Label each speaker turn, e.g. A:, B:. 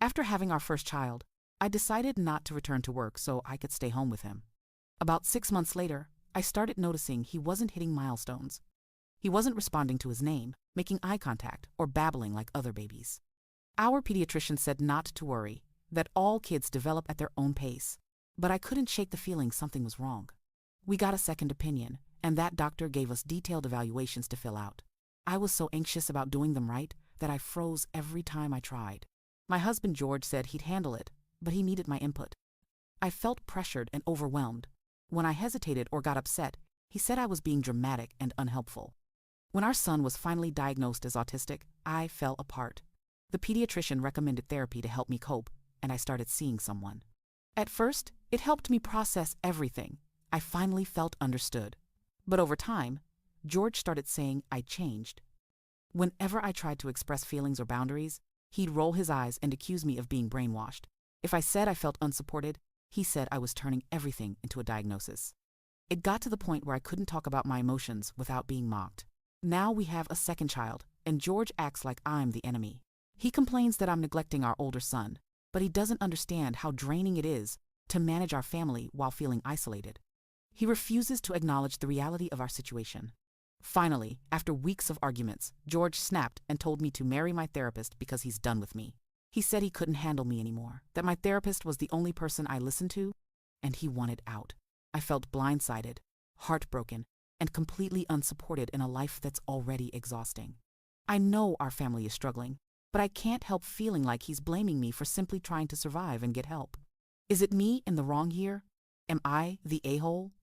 A: After having our first child, I decided not to return to work so I could stay home with him. About 6 months later, I started noticing he wasn't hitting milestones. He wasn't responding to his name, making eye contact, or babbling like other babies. Our pediatrician said not to worry, that all kids develop at their own pace, but I couldn't shake the feeling something was wrong. We got a second opinion, and that doctor gave us detailed evaluations to fill out. I was so anxious about doing them right that I froze every time I tried. My husband George said he'd handle it, but he needed my input. I felt pressured and overwhelmed. When I hesitated or got upset, he said I was being dramatic and unhelpful. When our son was finally diagnosed as autistic, I fell apart. The pediatrician recommended therapy to help me cope, and I started seeing someone. At first, it helped me process everything. I finally felt understood. But over time, George started saying I changed. Whenever I tried to express feelings or boundaries, he'd roll his eyes and accuse me of being brainwashed. If I said I felt unsupported, he said I was turning everything into a diagnosis. It got to the point where I couldn't talk about my emotions without being mocked. Now we have a second child, and George acts like I'm the enemy. He complains that I'm neglecting our older son, but he doesn't understand how draining it is to manage our family while feeling isolated. He refuses to acknowledge the reality of our situation. Finally, after weeks of arguments, George snapped and told me to marry my therapist because he's done with me. He said he couldn't handle me anymore, that my therapist was the only person I listened to, and he wanted out. I felt blindsided, heartbroken, and completely unsupported in a life that's already exhausting. I know our family is struggling, but I can't help feeling like he's blaming me for simply trying to survive and get help. Is it me in the wrong here? Am I the a-hole?